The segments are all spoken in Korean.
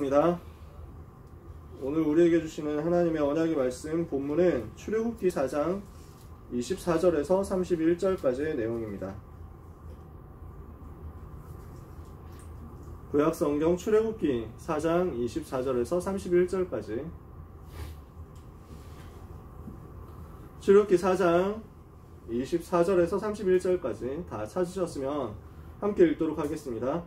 하겠습니다. 오늘 우리에게 주시는 하나님의 언약의 말씀 본문은 출애굽기 4장 24절에서 31절까지의 내용입니다. 구약성경 출애굽기 4장 24절에서 31절까지. 출애굽기 4장 24절에서 31절까지 다 찾으셨으면 함께 읽도록 하겠습니다.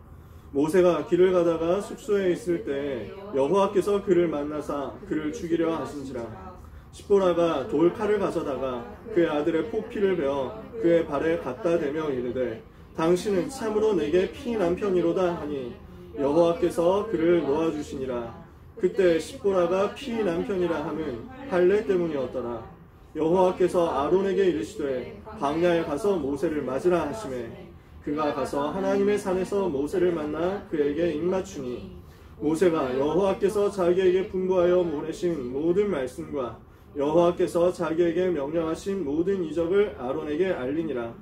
모세가 길을 가다가 숙소에 있을 때 여호와께서 그를 만나사 그를 죽이려 하신지라. 십보라가 돌칼을 가져다가 그의 아들의 포피를 베어 그의 발에 갖다 대며 이르되 당신은 참으로 내게 피난 편이로다 하니 여호와께서 그를 놓아주시니라. 그때 십보라가 피난 편이라 함은 할례 때문이었더라. 여호와께서 아론에게 이르시되 광야에 가서 모세를 맞으라 하시매 그가 가서 하나님의 산에서 모세를 만나 그에게 입맞추니 모세가 여호와께서 자기에게 분부하여 보내신 모든 말씀과 여호와께서 자기에게 명령하신 모든 이적을 아론에게 알리니라.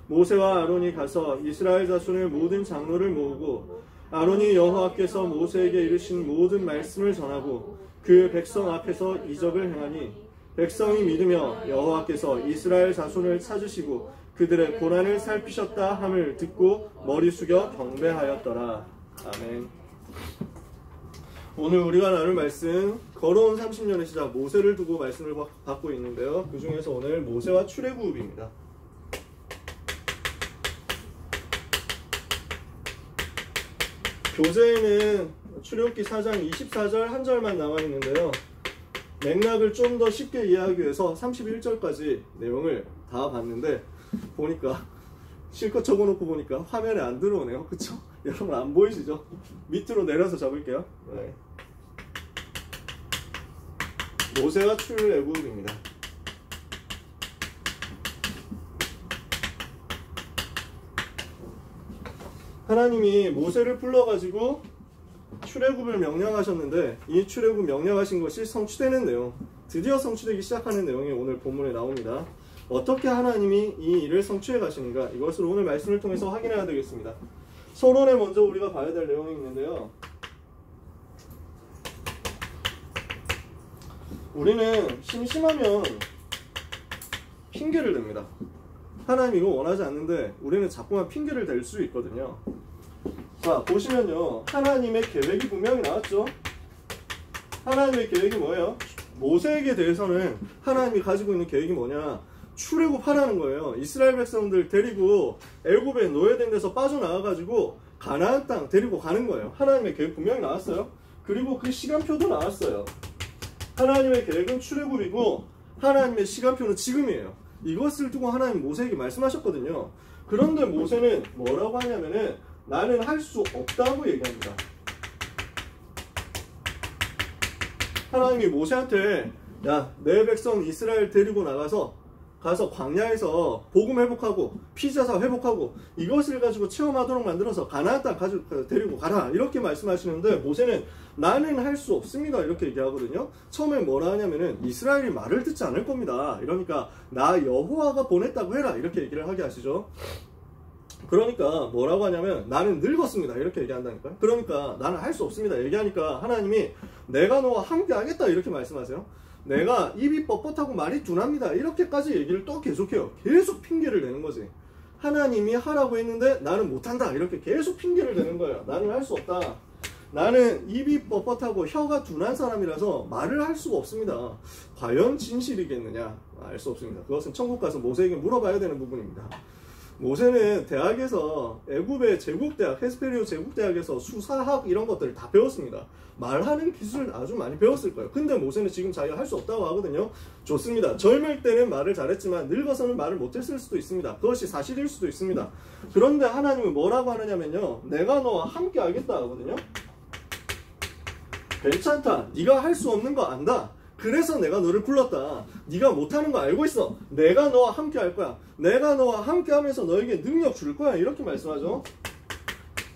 모세와 아론이 가서 이스라엘 자손의 모든 장로를 모으고 아론이 여호와께서 모세에게 이르신 모든 말씀을 전하고 그 백성 앞에서 이적을 행하니 백성이 믿으며 여호와께서 이스라엘 자손을 찾으시고 그들의 고난을 살피셨다 함을 듣고 머리 숙여 경배하였더라. 아멘. 오늘 우리가 나눌 말씀 걸어온 30년의 시작 모세를 두고 말씀을 받고 있는데요. 그 중에서 오늘 모세와 출애굽입니다. 교재에는 출애굽기 4장 24절 한 절만 나와 있는데요. 맥락을 좀 더 쉽게 이해하기 위해서 31절까지 내용을 다 봤는데 보니까 실컷 적어놓고 보니까 화면에 안 들어오네요. 그쵸? 여러분 안 보이시죠? 밑으로 내려서 적을게요. 네. 모세와 출애굽입니다. 하나님이 모세를 불러가지고 출애굽을 명령하셨는데 이 출애굽 명령하신 것이 성취되는 내용, 드디어 성취되기 시작하는 내용이 오늘 본문에 나옵니다. 어떻게 하나님이 이 일을 성취해 가시는가, 이것을 오늘 말씀을 통해서 확인해야 되겠습니다. 서론에 먼저 우리가 봐야 될 내용이 있는데요. 우리는 심심하면 핑계를 댑니다. 하나님 이거 원하지 않는데 우리는 자꾸만 핑계를 댈 수 있거든요. 자, 보시면요. 하나님의 계획이 분명히 나왔죠. 하나님의 계획이 뭐예요? 모세에게 대해서는 하나님이 가지고 있는 계획이 뭐냐? 출애굽하라는 거예요. 이스라엘 백성들 데리고 애굽에 노예된 데서 빠져나와가지고 가나안 땅 데리고 가는 거예요. 하나님의 계획 분명히 나왔어요. 그리고 그 시간표도 나왔어요. 하나님의 계획은 출애굽이고 하나님의 시간표는 지금이에요. 이것을 두고 하나님 모세에게 말씀하셨거든요. 그런데 모세는 뭐라고 하냐면은 나는 할 수 없다고 얘기합니다. 하나님이 모세한테 야, 내 백성 이스라엘 데리고 가서 광야에서 복음 회복하고 피자사 회복하고 이것을 가지고 체험하도록 만들어서 가나안 땅 가지고 데리고 가라 이렇게 말씀하시는데 모세는 나는 할 수 없습니다 이렇게 얘기하거든요. 처음에 뭐라 하냐면은 이스라엘이 말을 듣지 않을 겁니다. 이러니까 나 여호와가 보냈다고 해라 이렇게 얘기를 하게 하시죠. 그러니까 뭐라고 하냐면 나는 늙었습니다 이렇게 얘기한다니까요. 그러니까 나는 할 수 없습니다 얘기하니까 하나님이 내가 너와 함께 하겠다 이렇게 말씀하세요. 내가 입이 뻣뻣하고 말이 둔합니다 이렇게까지 얘기를 또 계속해요. 계속 핑계를 대는 거지. 하나님이 하라고 했는데 나는 못한다 이렇게 계속 핑계를 대는 거예요. 나는 할 수 없다. 나는 입이 뻣뻣하고 혀가 둔한 사람이라서 말을 할 수가 없습니다. 과연 진실이겠느냐? 알 수 없습니다. 그것은 천국 가서 모세에게 물어봐야 되는 부분입니다. 모세는 대학에서 애굽의 제국대학, 헤스페리오 제국대학에서 수사학 이런 것들을 다 배웠습니다. 말하는 기술을 아주 많이 배웠을 거예요. 근데 모세는 지금 자기가 할 수 없다고 하거든요. 좋습니다. 젊을 때는 말을 잘했지만 늙어서는 말을 못했을 수도 있습니다. 그것이 사실일 수도 있습니다. 그런데 하나님은 뭐라고 하느냐면요. 내가 너와 함께 하겠다 하거든요. 괜찮다. 네가 할 수 없는 거 안다. 그래서 내가 너를 불렀다. 네가 못하는 거 알고 있어. 내가 너와 함께 할 거야. 내가 너와 함께 하면서 너에게 능력 줄 거야. 이렇게 말씀하죠.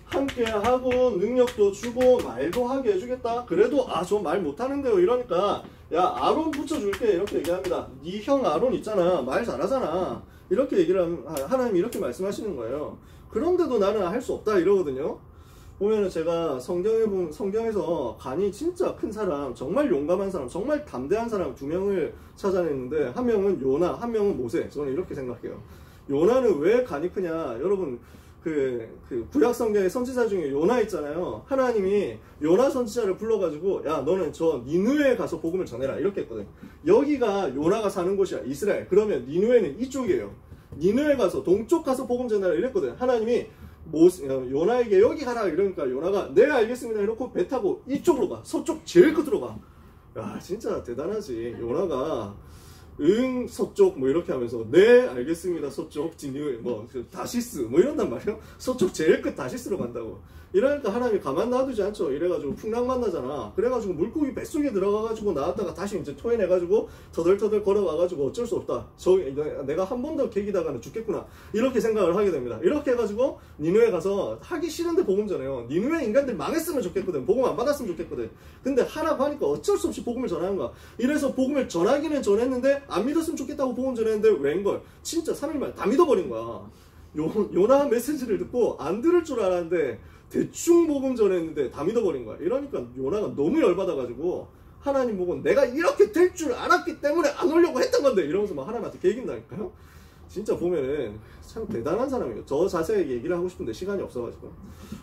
함께 하고 능력도 주고 말도 하게 해주겠다. 그래도 저 말 못하는데요 이러니까 야 아론 붙여줄게 이렇게 얘기합니다. 네 형 아론 있잖아. 말 잘하잖아. 이렇게 얘기를 하나님이 이렇게 말씀하시는 거예요. 그런데도 나는 할 수 없다 이러거든요. 보면은 제가 성경에서 간이 진짜 큰 사람, 정말 용감한 사람, 정말 담대한 사람 두 명을 찾아냈는데, 한 명은 요나, 한 명은 모세. 저는 이렇게 생각해요. 요나는 왜 간이 크냐? 여러분, 구약 성경의 선지자 중에 요나 있잖아요. 하나님이 요나 선지자를 불러가지고, 야, 너는 저 니느웨에 가서 복음을 전해라. 이렇게 했거든. 여기가 요나가 사는 곳이야. 이스라엘. 그러면 니느웨는 이쪽이에요. 니느웨 가서, 동쪽 가서 복음 전해라. 이랬거든. 하나님이 요나에게 여기 가라 이러니까 요나가 네 알겠습니다 이러고 배 타고 이쪽으로 가. 서쪽 제일 끝으로 가. 야 진짜 대단하지. 요나가 응 서쪽 뭐 이렇게 하면서 네 알겠습니다 서쪽 진유 뭐 다시스 뭐 이런단 말이에요. 서쪽 제일 끝 다시스로 간다고. 이러니까 하나님이 가만 놔두지 않죠. 이래가지고 풍랑 만나잖아. 그래가지고 물고기 뱃속에 들어가가지고 나왔다가 다시 이제 토해내가지고 터덜터덜 걸어가가지고 어쩔 수 없다. 내가 한 번 더 계기다가는 죽겠구나. 이렇게 생각을 하게 됩니다. 이렇게 해가지고 니느웨 가서 하기 싫은데 복음 전해요. 니느웨 인간들 망했으면 좋겠거든. 복음 안 받았으면 좋겠거든. 근데 하라고 하니까 어쩔 수 없이 복음을 전하는 거야. 이래서 복음을 전하기는 전했는데 안 믿었으면 좋겠다고 복음 전했는데 웬걸 진짜 3일 만에 다 믿어버린 거야. 요나 메시지를 듣고 안 들을 줄 알았는데 대충 복음 전했는데 다 믿어버린 거야. 이러니까 요나가 너무 열받아가지고 하나님 보고 내가 이렇게 될 줄 알았기 때문에 안 오려고 했던 건데 이러면서 막 하나님한테 개긴다니까요. 진짜 보면은 참 대단한 사람이에요. 저 자세하게 얘기를 하고 싶은데 시간이 없어가지고.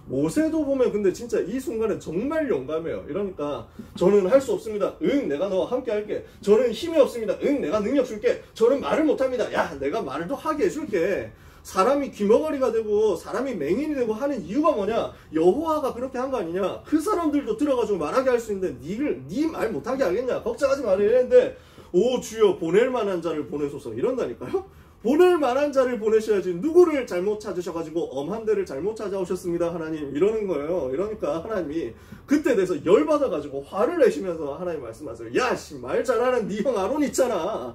모세도 보면 근데 진짜 이 순간은 정말 용감해요. 이러니까 저는 할 수 없습니다. 응 내가 너와 함께 할게. 저는 힘이 없습니다. 응 내가 능력 줄게. 저는 말을 못합니다. 야 내가 말도 하게 해줄게. 사람이 귀머거리가 되고 사람이 맹인이 되고 하는 이유가 뭐냐? 여호와가 그렇게 한 거 아니냐? 그 사람들도 들어가지고 말하게 할 수 있는데 네 말 못하게 하겠냐? 걱정하지 말아 이랬는데 오 주여 보낼 만한 자를 보내소서 이런다니까요? 보낼 만한 자를 보내셔야지. 누구를 잘못 찾으셔가지고 엄한 데를 잘못 찾아오셨습니다 하나님 이러는 거예요. 이러니까 하나님이 그때 돼서 열받아가지고 화를 내시면서 하나님 말씀하세요. 야 씨 말 잘하는 네 형 아론 있잖아.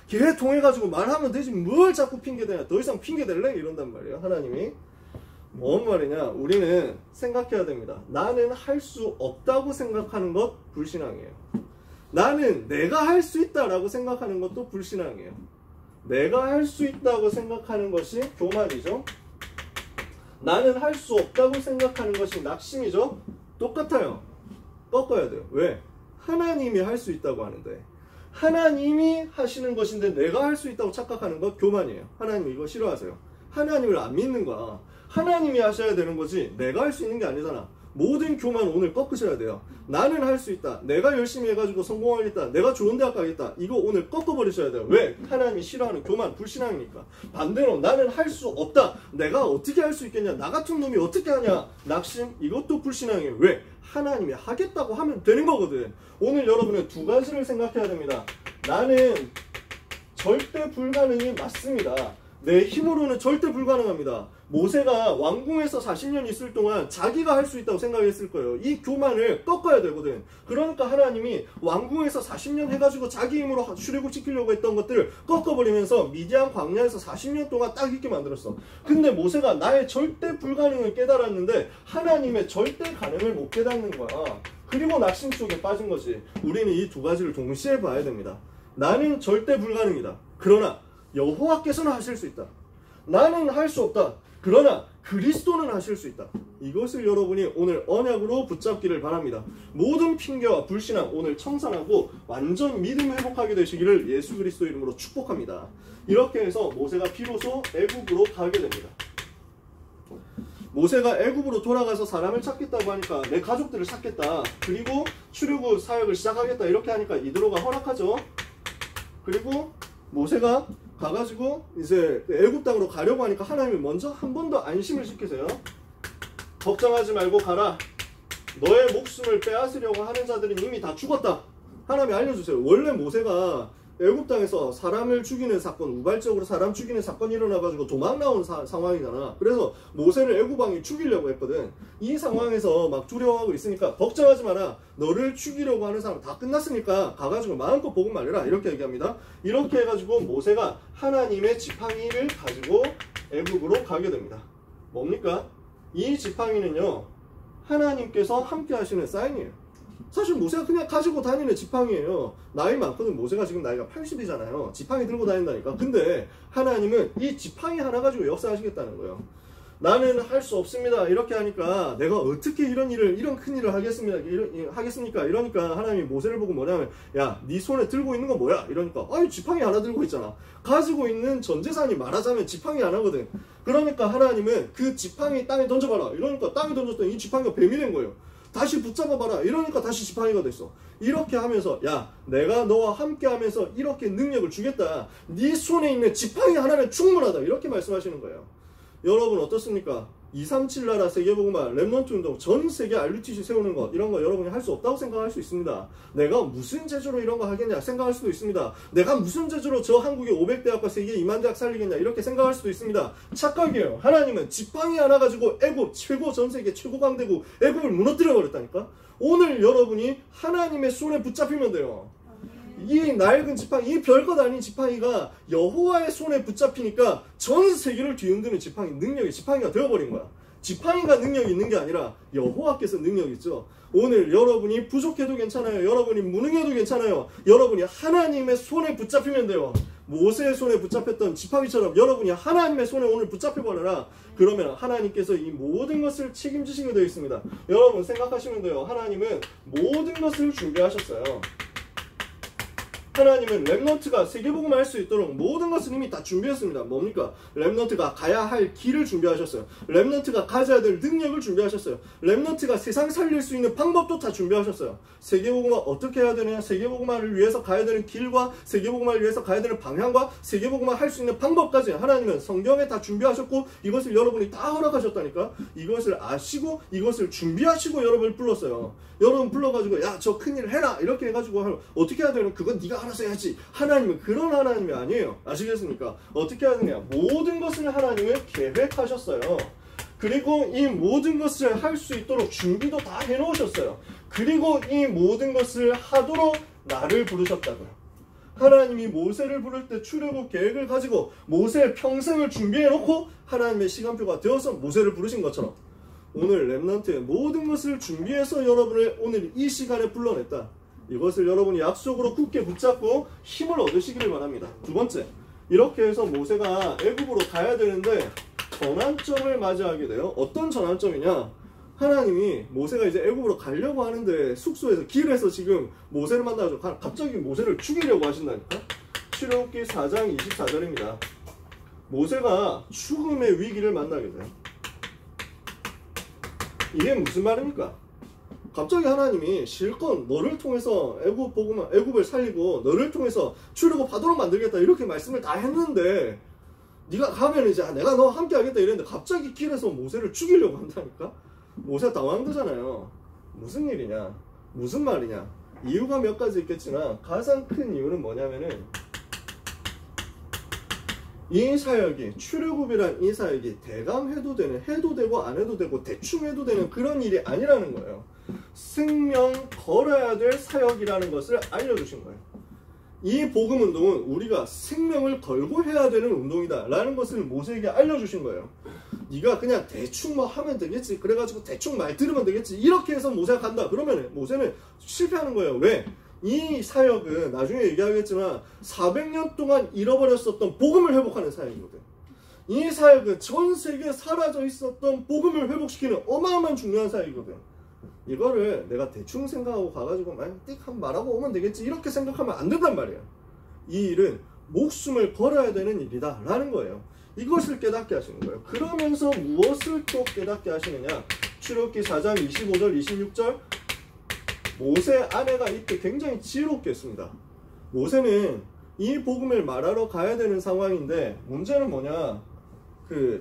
걔 통해가지고 말하면 되지 뭘 자꾸 핑계대냐. 더 이상 핑계댈래? 이런단 말이에요. 하나님이 뭔 말이냐. 우리는 생각해야 됩니다. 나는 할 수 없다고 생각하는 것 불신앙이에요. 나는 내가 할 수 있다라고 생각하는 것도 불신앙이에요. 내가 할 수 있다고 생각하는 것이 교만이죠. 나는 할 수 없다고 생각하는 것이 낙심이죠. 똑같아요. 꺾어야 돼요. 왜? 하나님이 할 수 있다고 하는데 하나님이 하시는 것인데 내가 할 수 있다고 착각하는 것 교만이에요. 하나님 이거 싫어하세요. 하나님을 안 믿는 거야. 하나님이 하셔야 되는 거지 내가 할 수 있는 게 아니잖아. 모든 교만 오늘 꺾으셔야 돼요. 나는 할 수 있다. 내가 열심히 해가지고 성공하겠다. 내가 좋은 대학 가겠다. 이거 오늘 꺾어버리셔야 돼요. 왜? 하나님이 싫어하는 교만, 불신앙이니까. 반대로 나는 할 수 없다. 내가 어떻게 할 수 있겠냐. 나 같은 놈이 어떻게 하냐. 낙심, 이것도 불신앙이에요. 왜? 하나님이 하겠다고 하면 되는 거거든. 오늘 여러분은 두 가지를 생각해야 됩니다. 나는 절대 불가능이 맞습니다. 내 힘으로는 절대 불가능합니다. 모세가 왕궁에서 40년 있을 동안 자기가 할 수 있다고 생각했을 거예요. 이 교만을 꺾어야 되거든. 그러니까 하나님이 왕궁에서 40년 해가지고 자기 힘으로 출애굽시키려고 했던 것들을 꺾어버리면서 미디안 광야에서 40년 동안 딱 있게 만들었어. 근데 모세가 나의 절대 불가능을 깨달았는데 하나님의 절대 가능을 못 깨닫는 거야. 그리고 낙심 속에 빠진 거지. 우리는 이 두 가지를 동시에 봐야 됩니다. 나는 절대 불가능이다. 그러나 여호와께서는 하실 수 있다. 나는 할 수 없다. 그러나 그리스도는 하실 수 있다. 이것을 여러분이 오늘 언약으로 붙잡기를 바랍니다. 모든 핑계와 불신앙 오늘 청산하고 완전 믿음 회복하게 되시기를 예수 그리스도 이름으로 축복합니다. 이렇게 해서 모세가 비로소 애굽으로 가게 됩니다. 모세가 애굽으로 돌아가서 사람을 찾겠다고 하니까 내 가족들을 찾겠다. 그리고 출애굽 사역을 시작하겠다. 이렇게 하니까 이드로가 허락하죠. 그리고 모세가 가가지고 이제 애굽 땅으로 가려고 하니까 하나님이 먼저 한 번 더 안심을 시키세요. 걱정하지 말고 가라. 너의 목숨을 빼앗으려고 하는 자들은 이미 다 죽었다. 하나님이 알려주세요. 원래 모세가 애굽 땅에서 사람을 죽이는 사건, 우발적으로 사람 죽이는 사건이 일어나가지고 도망 나온 상황이잖아. 그래서 모세를 애굽 왕이 죽이려고 했거든. 이 상황에서 막 두려워하고 있으니까 걱정하지 마라. 너를 죽이려고 하는 사람 다 끝났으니까 가가지고 마음껏 복음 말해라. 이렇게 얘기합니다. 이렇게 해가지고 모세가 하나님의 지팡이를 가지고 애굽으로 가게 됩니다. 뭡니까? 이 지팡이는요, 하나님께서 함께 하시는 사인이에요. 사실 모세가 그냥 가지고 다니는 지팡이에요. 나이 많거든. 모세가 지금 나이가 80이잖아요. 지팡이 들고 다닌다니까. 근데 하나님은 이 지팡이 하나 가지고 역사하시겠다는 거예요. 나는 할 수 없습니다. 이렇게 하니까 내가 어떻게 이런 큰 일을 하겠습니까? 이러니까 하나님이 모세를 보고 뭐냐면, 야, 네 손에 들고 있는 건 뭐야? 이러니까, 아유, 지팡이 하나 들고 있잖아. 가지고 있는 전 재산이 말하자면 지팡이 하나거든. 그러니까 하나님은 그 지팡이 땅에 던져봐라. 이러니까 땅에 던졌더니 이 지팡이가 뱀이 된 거예요. 다시 붙잡아봐라. 이러니까 다시 지팡이가 됐어. 이렇게 하면서, 야, 내가 너와 함께 하면서 이렇게 능력을 주겠다. 네 손에 있는 지팡이 하나는 충분하다. 이렇게 말씀하시는 거예요. 여러분 어떻습니까? 237 나라 세계복음화 렘넌트 운동 전 세계 RUTC 세우는 것, 이런 거 여러분이 할 수 없다고 생각할 수 있습니다. 내가 무슨 재주로 이런 거 하겠냐 생각할 수도 있습니다. 내가 무슨 재주로 저 한국의 500대학과 세계 2만 대학 살리겠냐 이렇게 생각할 수도 있습니다. 착각이에요. 하나님은 지팡이 하나 가지고 애굽 최고, 전 세계 최고 강대국 애굽을 무너뜨려 버렸다니까. 오늘 여러분이 하나님의 손에 붙잡히면 돼요. 이 낡은 지팡이, 이 별것 아닌 지팡이가 여호와의 손에 붙잡히니까 전 세계를 뒤흔드는 능력이 지팡이가 되어버린 거야. 지팡이가 능력이 있는 게 아니라 여호와께서 능력이 있죠. 오늘 여러분이 부족해도 괜찮아요. 여러분이 무능해도 괜찮아요. 여러분이 하나님의 손에 붙잡히면 돼요. 모세의 손에 붙잡혔던 지팡이처럼 여러분이 하나님의 손에 오늘 붙잡혀버려라. 그러면 하나님께서 이 모든 것을 책임지시게 되어 있습니다. 여러분 생각하시면 돼요. 하나님은 모든 것을 준비하셨어요. 하나님은 렘넌트가 세계복음을 할 수 있도록 모든 것을 이미 다 준비했습니다. 뭡니까? 렘넌트가 가야 할 길을 준비하셨어요. 렘넌트가 가져야 될 능력을 준비하셨어요. 렘넌트가 세상 살릴 수 있는 방법도 다 준비하셨어요. 세계복음화 어떻게 해야 되느냐? 세계복음화를 위해서 가야 되는 길과 세계복음화를 위해서 가야 되는 방향과 세계복음화 할 수 있는 방법까지 하나님은 성경에 다 준비하셨고 이것을 여러분이 다 허락하셨다니까. 이것을 아시고 이것을 준비하시고 여러분을 불렀어요. 여러분 불러가지고 야, 저 큰일 해라 이렇게 해가지고 어떻게 해야 되는, 그건 네가 알아서 해야지. 하나님은 그런 하나님이 아니에요. 아시겠습니까? 어떻게 해야 되냐? 모든 것을 하나님은 계획하셨어요. 그리고 이 모든 것을 할 수 있도록 준비도 다 해놓으셨어요. 그리고 이 모든 것을 하도록 나를 부르셨다고요. 하나님이 모세를 부를 때 출애굽 계획을 가지고 모세의 평생을 준비해놓고 하나님의 시간표가 되어서 모세를 부르신 것처럼 오늘 렘넌트의 모든 것을 준비해서 여러분을 오늘 이 시간에 불러냈다. 이것을 여러분이 약속으로 굳게 붙잡고 힘을 얻으시기를 바랍니다. 두 번째, 이렇게 해서 모세가 애굽으로 가야 되는데 전환점을 맞이하게 돼요. 어떤 전환점이냐? 하나님이 모세가 이제 애굽으로 가려고 하는데 숙소에서 길에서 지금 모세를 만나가지고 갑자기 모세를 죽이려고 하신다니까. 출애굽기 4장 24절입니다. 모세가 죽음의 위기를 만나게 돼요. 이게 무슨 말입니까? 갑자기 하나님이 실컷 너를 통해서 애굽을 살리고 너를 통해서 출애굽하도록 만들겠다 이렇게 말씀을 다 했는데 네가 가면 이제 내가 너와 함께 하겠다 이랬는데 갑자기 길에서 모세를 죽이려고 한다니까? 모세가 당황되잖아요. 무슨 일이냐? 무슨 말이냐? 이유가 몇 가지 있겠지만 가장 큰 이유는 뭐냐면은 이 사역이, 출애굽이란 이 사역이 대강 해도 되고 안 해도 되고 대충 해도 되는 그런 일이 아니라는 거예요. 생명 걸어야 될 사역이라는 것을 알려주신 거예요. 이 복음 운동은 우리가 생명을 걸고 해야 되는 운동이다 라는 것을 모세에게 알려주신 거예요. 네가 그냥 대충 뭐 하면 되겠지, 그래가지고 대충 말 들으면 되겠지 이렇게 해서 모세가 간다 그러면 모세는 실패하는 거예요. 왜? 이 사역은 나중에 얘기하겠지만 400년 동안 잃어버렸었던 복음을 회복하는 사역이거든. 이 사역은 전 세계에 사라져 있었던 복음을 회복시키는 어마어마한 중요한 사역이거든. 이거를 내가 대충 생각하고 가가지고 띡 한 말하고 오면 되겠지 이렇게 생각하면 안 된단 말이야. 이 일은 목숨을 걸어야 되는 일이다 라는 거예요. 이것을 깨닫게 하시는 거예요. 그러면서 무엇을 또 깨닫게 하시느냐? 출애굽기 4장 25절 26절 모세 아내가 이때 굉장히 지혜롭게 했습니다. 모세는 이 복음을 말하러 가야 되는 상황인데 문제는 뭐냐?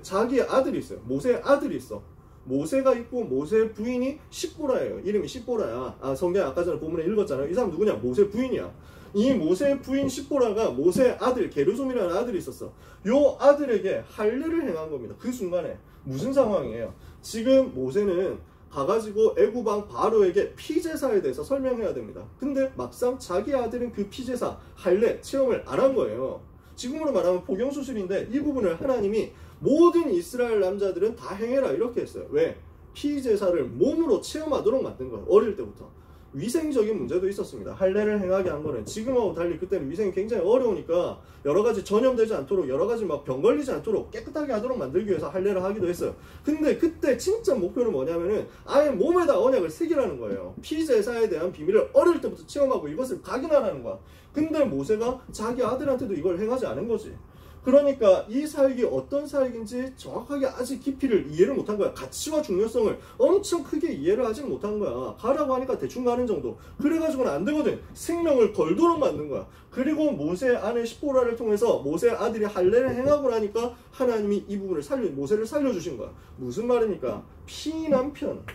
자기 아들이 있어요. 모세의 아들이 있어. 모세가 있고 모세의 부인이 십보라예요. 이름이 십보라야. 성경 아까 전에 본문에 읽었잖아요. 이 사람 누구냐? 모세 부인이야. 이 모세의 부인 십보라가 모세의 아들 게르솜이라는 아들이 있었어. 요 아들에게 할례를 행한 겁니다. 그 순간에 무슨 상황이에요? 지금 모세는 가가지고 애굽왕 바로에게 피제사에 대해서 설명해야 됩니다. 근데 막상 자기 아들은 그 피제사 할례 체험을 안 한 거예요. 지금으로 말하면 포경수술인데 이 부분을 하나님이 모든 이스라엘 남자들은 다 행해라 이렇게 했어요. 왜? 피제사를 몸으로 체험하도록 만든 거예요. 어릴 때부터. 위생적인 문제도 있었습니다. 할례를 행하게 한 거는 지금하고 달리 그때는 위생이 굉장히 어려우니까 여러 가지 전염되지 않도록 여러 가지 막 병 걸리지 않도록 깨끗하게 하도록 만들기 위해서 할례를 하기도 했어요. 근데 그때 진짜 목표는 뭐냐면은 아예 몸에다 언약을 새기라는 거예요. 피제사에 대한 비밀을 어릴 때부터 체험하고 이것을 각인하라는 거야. 근데 모세가 자기 아들한테도 이걸 행하지 않은 거지. 그러니까 이 사역이 어떤 사역인지 정확하게 아직 깊이를 이해를 못한 거야. 가치와 중요성을 엄청 크게 이해를 하지 못한 거야. 가라고 하니까 대충 가는 정도. 그래가지고는 안 되거든. 생명을 걸도록 만든 거야. 그리고 모세 아내 시보라를 통해서 모세 아들이 할례를 행하고 나니까 하나님이 이 부분을 모세를 살려주신 거야. 무슨 말입니까? 피남편.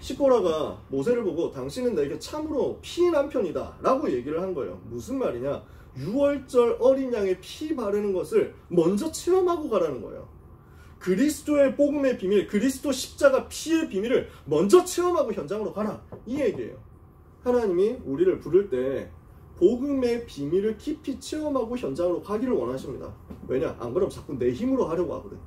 시보라가 모세를 보고 당신은 내게 참으로 피남편이다 라고 얘기를 한 거예요. 무슨 말이냐? 6월절 어린 양의 피 바르는 것을 먼저 체험하고 가라는 거예요. 그리스도의 복음의 비밀, 그리스도 십자가 피의 비밀을 먼저 체험하고 현장으로 가라, 이 얘기예요. 하나님이 우리를 부를 때 복음의 비밀을 깊이 체험하고 현장으로 가기를 원하십니다. 왜냐? 안 그러면 자꾸 내 힘으로 하려고 하거든.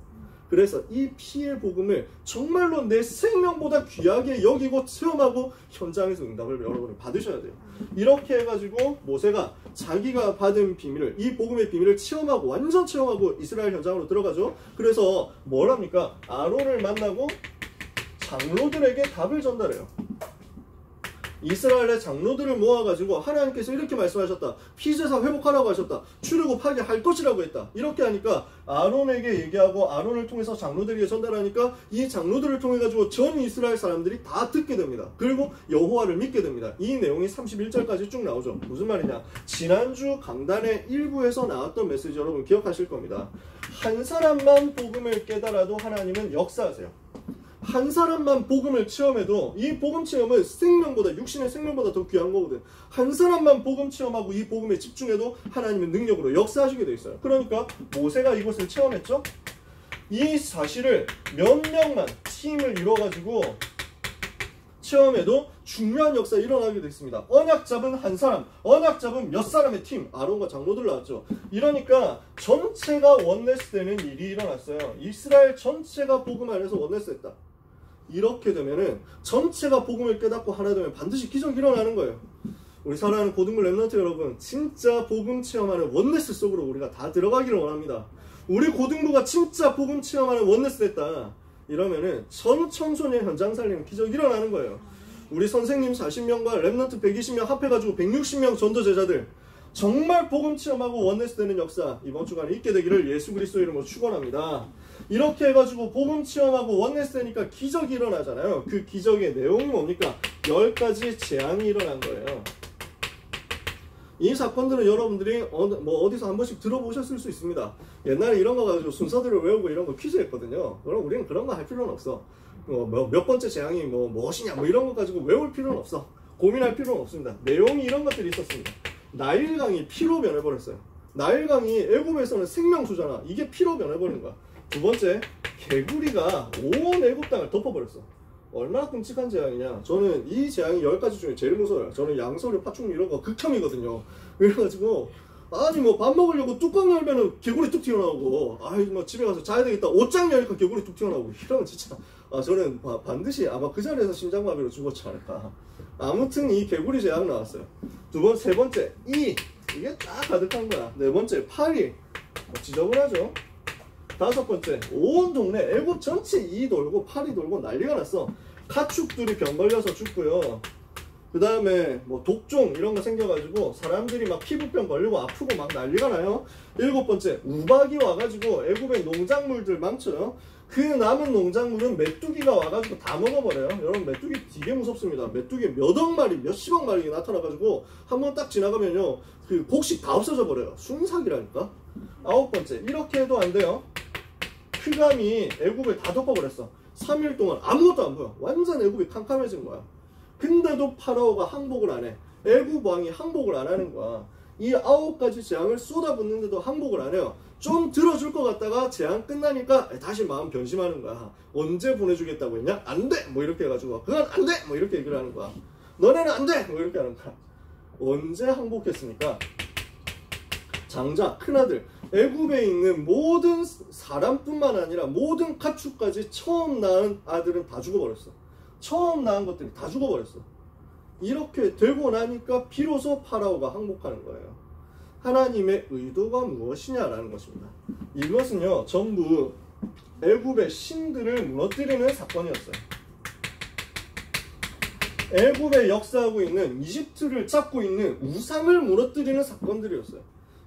그래서 이 피의 복음을 정말로 내 생명보다 귀하게 여기고 체험하고 현장에서 응답을 여러분이 받으셔야 돼요. 이렇게 해가지고 모세가 자기가 받은 비밀을, 이 복음의 비밀을 체험하고 완전 체험하고 이스라엘 현장으로 들어가죠. 그래서 뭘 합니까? 아론을 만나고 장로들에게 답을 전달해요. 이스라엘의 장로들을 모아가지고 하나님께서 이렇게 말씀하셨다. 피제사 회복하라고 하셨다. 출애굽하게 할 것이라고 했다. 이렇게 하니까 아론에게 얘기하고 아론을 통해서 장로들에게 전달하니까 이 장로들을 통해 가지고 전 이스라엘 사람들이 다 듣게 됩니다. 그리고 여호와를 믿게 됩니다. 이 내용이 31절까지 쭉 나오죠. 무슨 말이냐? 지난주 강단의 일부에서 나왔던 메시지 여러분 기억하실 겁니다. 한 사람만 복음을 깨달아도 하나님은 역사하세요. 한 사람만 복음을 체험해도 이 복음 체험은 생명보다, 육신의 생명보다 더 귀한 거거든. 한 사람만 복음 체험하고 이 복음에 집중해도 하나님은 능력으로 역사하시게 돼 있어요. 그러니까 모세가 이것을 체험했죠. 이 사실을 몇 명만 팀을 이뤄가지고 체험해도 중요한 역사가 일어나게 돼 있습니다. 언약 잡은 한 사람, 언약 잡은 몇 사람의 팀, 아론과 장로들 나왔죠. 이러니까 전체가 원네스 되는 일이 일어났어요. 이스라엘 전체가 복음 안에서 원네스 했다. 이렇게 되면은 전체가 복음을 깨닫고 하나 되면 반드시 기적이 일어나는 거예요. 우리 사랑하는 고등부 랩런트 여러분, 진짜 복음 체험하는 원네스 속으로 우리가 다 들어가기를 원합니다. 우리 고등부가 진짜 복음 체험하는 원네스 됐다. 이러면은 전 청소년 현장 살리는 기적이 일어나는 거예요. 우리 선생님 40명과 랩런트 120명 합해가지고 160명 전도 제자들 정말 복음 체험하고 원네스 되는 역사 이번 주간에 있게 되기를 예수 그리스도 이름으로 축원합니다. 이렇게 해가지고 복음 체험하고 원네스 되니까 기적이 일어나잖아요. 그 기적의 내용이 뭡니까? 10가지 재앙이 일어난 거예요. 이 사건들은 여러분들이 어디서 한 번씩 들어보셨을 수 있습니다. 옛날에 이런 거 가지고 순서들을 외우고 이런 거 퀴즈 했거든요. 그럼 우리는 그런 거 할 필요는 없어. 몇 번째 재앙이 무엇이냐 이런 거 가지고 외울 필요는 없어. 고민할 필요는 없습니다. 내용이 이런 것들이 있었습니다. 나일강이 피로 변해버렸어요. 나일강이 애굽에서는 생명수잖아. 이게 피로 변해버린 거야. 두 번째, 개구리가 온 애굽 땅을 덮어버렸어. 얼마나 끔찍한 재앙이냐. 저는 이 재앙이 10가지 중에 제일 무서워요. 저는 양서류, 파충류 이런 거 극혐이거든요. 그래가지고 아니 밥 먹으려고 뚜껑 열면은 개구리 뚝 튀어나오고 집에 가서 자야 되겠다 옷장 열니까 개구리 뚝 튀어나오고 이러면 진짜 저는 반드시 아마 그 자리에서 심장마비로 죽었지 않을까. 아무튼 이 개구리 재앙 나왔어요. 세 번째 이게 쫙 가득한 거야. 네 번째 파리 지저분하죠. 다섯 번째 온 동네 애굽 전체 이 돌고 파리 돌고 난리가 났어. 가축들이 병 걸려서 죽고요. 그 다음에 독종 이런 거 생겨가지고 사람들이 막 피부병 걸리고 아프고 막 난리가 나요. 일곱 번째 우박이 와가지고 애굽의 농작물들 망쳐요. 그 남은 농작물은 메뚜기가 와가지고 다 먹어버려요. 여러분 메뚜기 되게 무섭습니다. 메뚜기 몇억 마리 몇십억 마리 나타나가지고 한번 딱 지나가면요 그 곡식 다 없어져 버려요. 순삭이라니까. 아홉 번째 이렇게 해도 안 돼요. 흑암이 애굽을 다 덮어버렸어. 3일 동안 아무것도 안 보여. 완전 애굽이 캄캄해진 거야. 근데도 파라오가 항복을 안 해. 애굽 왕이 항복을 안 하는 거야. 이 9가지 재앙을 쏟아붓는데도 항복을 안 해요. 좀 들어줄 것 같다가 재앙 끝나니까 다시 마음 변심하는 거야. 언제 보내주겠다고 했냐? 안 돼! 이렇게 해가지고 그건 안 돼! 이렇게 얘기를 하는 거야. 너네는 안 돼! 이렇게 하는 거야. 언제 항복했습니까? 장자, 큰아들, 애굽에 있는 모든 사람뿐만 아니라 모든 가축까지 처음 낳은 아들은 다 죽어버렸어. 처음 낳은 것들이 다 죽어버렸어. 이렇게 되고 나니까 비로소 파라오가 항복하는 거예요. 하나님의 의도가 무엇이냐라는 것입니다. 이것은요 전부 애굽의 신들을 무너뜨리는 사건이었어요. 애굽에 역사하고 있는 이집트를 잡고 있는 우상을 무너뜨리는 사건들이었어요.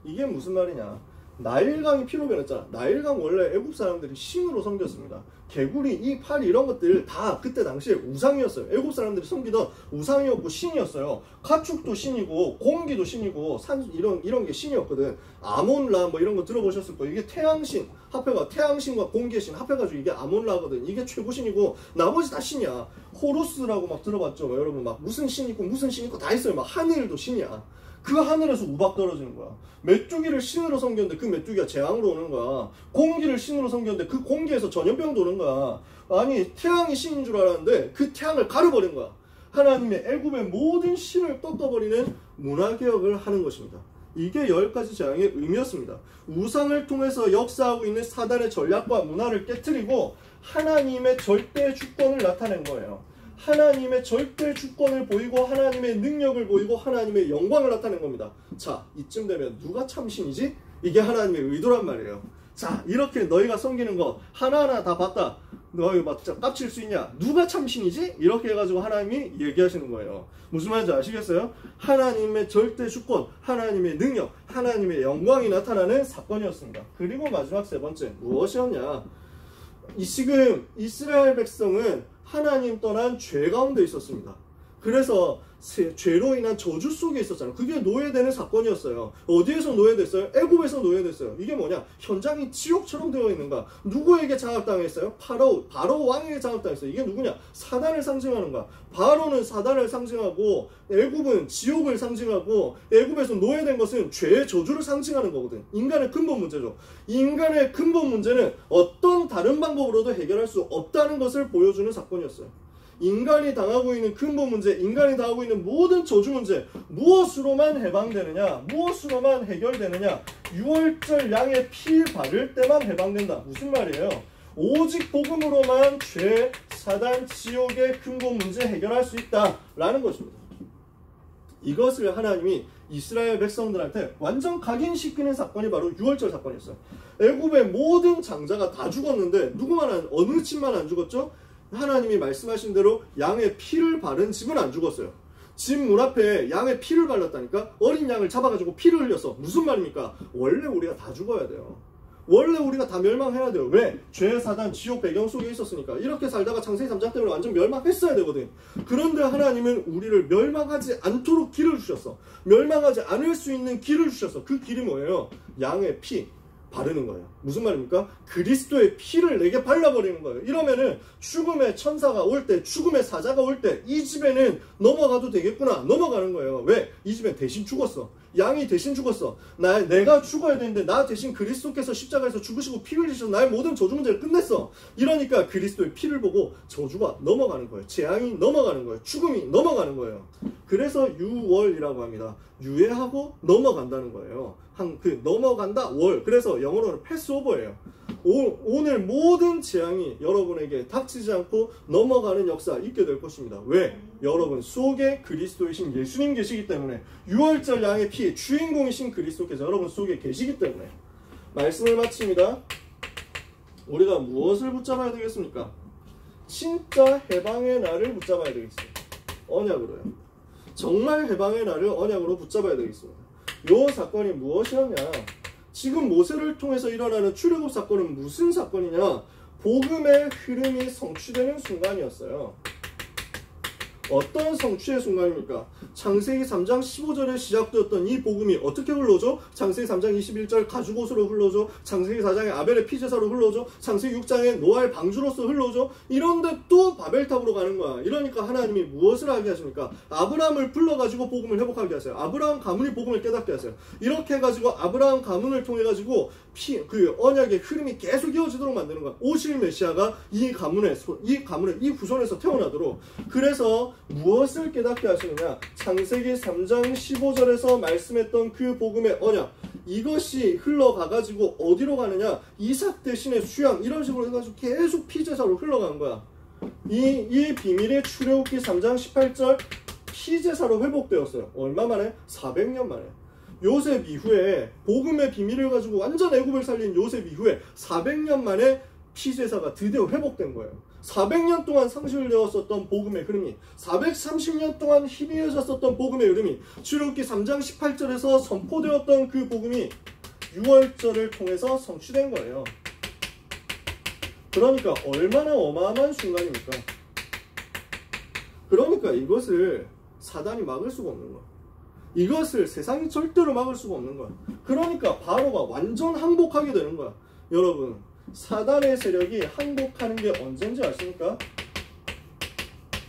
이게 무슨 말이냐? 나일강이 피로 변했잖아. 나일강 원래 애굽 사람들이 신으로 섬겼습니다. 개구리, 이 팔 이런 것들 다 그때 당시에 우상이었어요. 애굽 사람들이 섬기던 우상이었고 신이었어요. 가축도 신이고 공기도 신이고 산 이런 게 신이었거든. 아몬라 뭐 이런 거 들어보셨을 거예요. 이게 태양신 합해가 태양신과 공기의 신 합해가지고 이게 아몬라거든. 이게 최고 신이고 나머지 다 신이야. 호루스라고 막 들어봤죠. 여러분 막 무슨 신 있고 무슨 신 있고 다 있어요. 막 하늘도 신이야. 그 하늘에서 우박 떨어지는 거야. 메뚜기를 신으로 섬겼는데 그 메뚜기가 재앙으로 오는 거야. 공기를 신으로 섬겼는데 그 공기에서 전염병도 오는 거야. 아니 태양이 신인 줄 알았는데 그 태양을 가려버린 거야. 하나님의 애굽의 모든 신을 꺾어버리는 문화개혁을 하는 것입니다. 이게 10가지 재앙의 의미였습니다. 우상을 통해서 역사하고 있는 사단의 전략과 문화를 깨트리고 하나님의 절대 주권을 나타낸 거예요. 하나님의 절대 주권을 보이고 하나님의 능력을 보이고 하나님의 영광을 나타낸 겁니다. 자, 이쯤 되면 누가 참신이지? 이게 하나님의 의도란 말이에요. 자, 이렇게 너희가 섬기는 거 하나하나 다 봤다. 너희 막 깝칠 수 있냐? 누가 참신이지? 이렇게 해가지고 하나님이 얘기하시는 거예요. 무슨 말인지 아시겠어요? 하나님의 절대 주권, 하나님의 능력, 하나님의 영광이 나타나는 사건이었습니다. 그리고 마지막 세 번째 무엇이었냐? 지금 이스라엘 백성은 하나님 떠난 죄 가운데 있었습니다. 그래서 죄로 인한 저주 속에 있었잖아요. 그게 노예되는 사건이었어요. 어디에서 노예됐어요? 애굽에서 노예됐어요. 이게 뭐냐? 현장이 지옥처럼 되어 있는가? 누구에게 장악당했어요? 바로 왕에게 장악당했어요. 이게 누구냐? 사단을 상징하는 거야. 바로는 사단을 상징하고 애굽은 지옥을 상징하고 애굽에서 노예된 것은 죄의 저주를 상징하는 거거든. 인간의 근본 문제죠. 인간의 근본 문제는 어떤 다른 방법으로도 해결할 수 없다는 것을 보여주는 사건이었어요. 인간이 당하고 있는 근본 문제, 인간이 당하고 있는 모든 저주 문제, 무엇으로만 해방되느냐? 무엇으로만 해결되느냐? 6월절 양의 피 바를 때만 해방된다. 무슨 말이에요? 오직 복음으로만 죄, 사단, 지옥의 근본 문제 해결할 수 있다라는 것입니다. 이것을 하나님이 이스라엘 백성들한테 완전 각인시키는 사건이 바로 6월절 사건이었어요. 애굽의 모든 장자가 다 죽었는데 어느 집만 안 죽었죠? 하나님이 말씀하신 대로 양의 피를 바른 집은 안 죽었어요. 집 문 앞에 양의 피를 발랐다니까? 어린 양을 잡아가지고 피를 흘렸어. 무슨 말입니까? 원래 우리가 다 죽어야 돼요. 원래 우리가 다 멸망해야 돼요. 왜? 죄, 사단, 지옥 배경 속에 있었으니까. 이렇게 살다가 창세기 3장 때문에 완전 멸망했어야 되거든. 그런데 하나님은 우리를 멸망하지 않도록 길을 주셨어. 멸망하지 않을 수 있는 길을 주셨어. 그 길이 뭐예요? 양의 피 바르는 거예요. 무슨 말입니까? 그리스도의 피를 내게 발라버리는 거예요. 이러면은 죽음의 천사가 올 때, 죽음의 사자가 올 때 이 집에는 넘어가도 되겠구나. 넘어가는 거예요. 왜? 이 집엔 대신 죽었어. 양이 대신 죽었어. 내가 죽어야 되는데 나 대신 그리스도께서 십자가에서 죽으시고 피 흘리셔서 나의 모든 저주 문제를 끝냈어. 이러니까 그리스도의 피를 보고 저주가 넘어가는 거예요. 재앙이 넘어가는 거예요. 죽음이 넘어가는 거예요. 그래서 유월이라고 합니다. 유예하고 넘어간다는 거예요. 넘어간다 월. 그래서 영어로는 패스오버예요. 오늘 모든 재앙이 여러분에게 닥치지 않고 넘어가는 역사 있게 될 것입니다. 왜? 여러분 속에 그리스도이신 예수님 계시기 때문에 6월절 양의 피의 주인공이신 그리스도께서 여러분 속에 계시기 때문에. 말씀을 마칩니다. 우리가 무엇을 붙잡아야 되겠습니까? 진짜 해방의 날을 붙잡아야 되겠습니다. 언약으로요. 정말 해방의 날을 언약으로 붙잡아야 되겠습니다. 이 사건이 무엇이었냐? 지금 모세를 통해서 일어나는 출애굽 사건은 무슨 사건이냐? 복음의 흐름이 성취되는 순간이었어요. 어떤 성취의 순간입니까? 창세기 3장 15절에 시작되었던 이 복음이 어떻게 흘러오죠? 창세기 3장 21절 가죽옷으로 흘러오죠. 창세기 4장에 아벨의 피제사로 흘러오죠. 창세기 6장에 노아의 방주로서 흘러오죠. 이런데 또 바벨탑으로 가는 거야. 이러니까 하나님이 무엇을 하게 하십니까? 아브라함을 불러가지고 복음을 회복하게 하세요. 아브라함 가문이 복음을 깨닫게 하세요. 이렇게 해가지고 아브라함 가문을 통해가지고 그 언약의 흐름이 계속 이어지도록 만드는 거야. 오실 메시아가 이 가문의 이 후손에서 태어나도록. 그래서 무엇을 깨닫게 하시느냐? 창세기 3장 15절에서 말씀했던 그 복음의 언약, 이것이 흘러가가지고 어디로 가느냐? 이삭 대신에 수양, 이런 식으로 해가지고 계속 피제사로 흘러간 거야. 이 비밀이 출애굽기 3장 18절 피제사로 회복되었어요. 얼마 만에? 400년 만에. 요셉 이후에 복음의 비밀을 가지고 완전 애굽을 살린 요셉 이후에 400년 만에 피제사가 드디어 회복된 거예요. 400년 동안 상실되었었던 복음의 흐름이, 430년 동안 희미해졌었던 복음의 흐름이 출애굽기 3장 18절에서 선포되었던 그 복음이 6월절을 통해서 성취된 거예요. 그러니까 얼마나 어마어마한 순간입니까? 그러니까 이것을 사단이 막을 수가 없는 거야. 이것을 세상이 절대로 막을 수가 없는 거야. 그러니까 바로가 완전 항복하게 되는 거야. 여러분, 사단의 세력이 항복하는 게 언젠지 아십니까?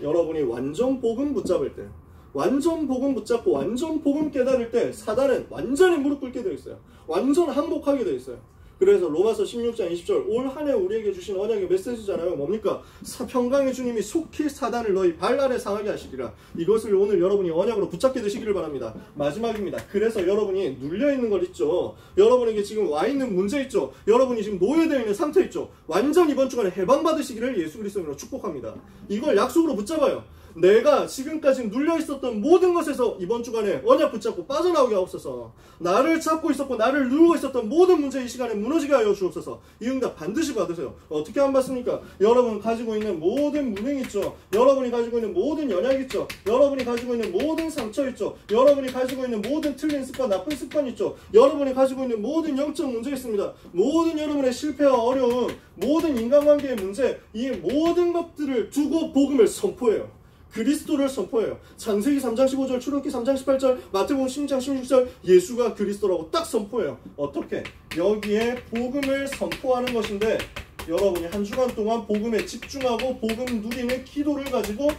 여러분이 완전 복음 붙잡을 때, 완전 복음 붙잡고 완전 복음 깨달을 때 사단은 완전히 무릎 꿇게 되어 있어요. 완전 항복하게 되어 있어요. 그래서 로마서 16장 20절 올 한 해 우리에게 주신 언약의 메시지잖아요. 뭡니까? 평강의 주님이 속히 사단을 너희 발 아래 상하게 하시리라. 이것을 오늘 여러분이 언약으로 붙잡게 되시기를 바랍니다. 마지막입니다. 그래서 여러분이 눌려있는 것 있죠. 여러분에게 지금 와있는 문제 있죠. 여러분이 지금 노예되어 있는 상태 있죠. 완전 이번 주간에 해방받으시기를 예수 그리스도로 축복합니다. 이걸 약속으로 붙잡아요. 내가 지금까지 눌려있었던 모든 것에서 이번 주간에 언약 붙잡고 빠져나오게 하옵소서. 나를 잡고 있었고 나를 누르고 있었던 모든 문제 이 시간에 무너지게 하여 주옵소서. 이 응답 반드시 받으세요. 어떻게 안 받습니까? 여러분 가지고 있는 모든 무능 있죠. 여러분이 가지고 있는 모든 연약 있죠. 여러분이 가지고 있는 모든 상처 있죠. 여러분이 가지고 있는 모든 틀린 습관, 나쁜 습관 있죠. 여러분이 가지고 있는 모든 영적 문제 있습니다. 모든 여러분의 실패와 어려움, 모든 인간관계의 문제, 이 모든 것들을 두고 복음을 선포해요. 그리스도를 선포해요. 창세기 3장 15절, 출애굽기 3장 18절, 마태복음 16장 16절 예수가 그리스도라고 딱 선포해요. 어떻게? 여기에 복음을 선포하는 것인데 여러분이 한 주간 동안 복음에 집중하고 복음 누리는 기도를 가지고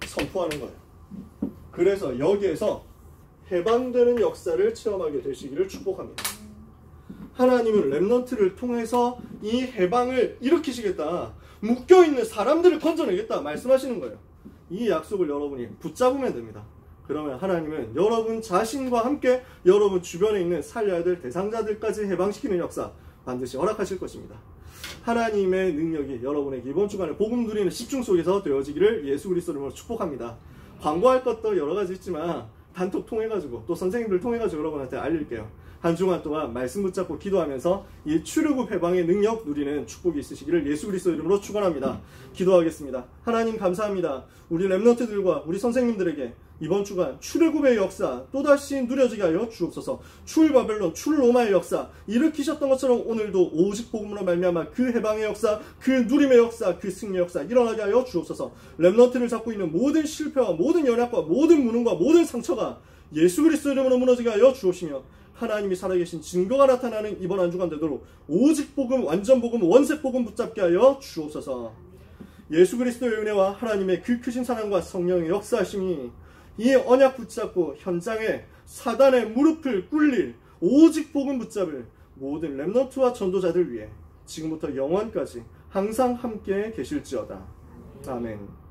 선포하는 거예요. 그래서 여기에서 해방되는 역사를 체험하게 되시기를 축복합니다. 하나님은 렘넌트를 통해서 이 해방을 일으키시겠다. 묶여있는 사람들을 건져내겠다 말씀하시는 거예요. 이 약속을 여러분이 붙잡으면 됩니다. 그러면 하나님은 여러분 자신과 함께 여러분 주변에 있는 살려야 될 대상자들까지 해방시키는 역사 반드시 허락하실 것입니다. 하나님의 능력이 여러분에게 이번 주간에 복음 누리는 집중 속에서 되어지기를 예수 그리스도 이름으로 축복합니다. 광고할 것도 여러 가지 있지만 단톡 통해가지고 또 선생님들 통해가지고 여러분한테 알릴게요. 한 주간 동안 말씀 붙잡고 기도하면서 이 출애굽 해방의 능력 누리는 축복이 있으시기를 예수 그리스도 이름으로 축원합니다. 기도하겠습니다. 하나님 감사합니다. 우리 렘넌트들과 우리 선생님들에게 이번 주간 출애굽의 역사 또다시 누려지게 하여 주옵소서. 출바벨론, 출로마의 역사 일으키셨던 것처럼 오늘도 오직 복음으로 말미암아 그 해방의 역사, 그 누림의 역사, 그 승리의 역사 일어나게 하여 주옵소서. 렘넌트를 잡고 있는 모든 실패와 모든 연약과 모든 무능과 모든 상처가 예수 그리스도 이름으로 무너지게 하여 주옵시며 하나님이 살아계신 증거가 나타나는 이번 한 주간 되도록 오직 복음, 완전 복음, 원색 복음 붙잡게 하여 주옵소서. 예수 그리스도의 은혜와 하나님의 그 크신 사랑과 성령의 역사하심이 이 언약 붙잡고 현장에 사단의 무릎을 꿇릴 오직 복음 붙잡을 모든 렘넌트와 전도자들 위해 지금부터 영원까지 항상 함께 계실지어다. 아멘.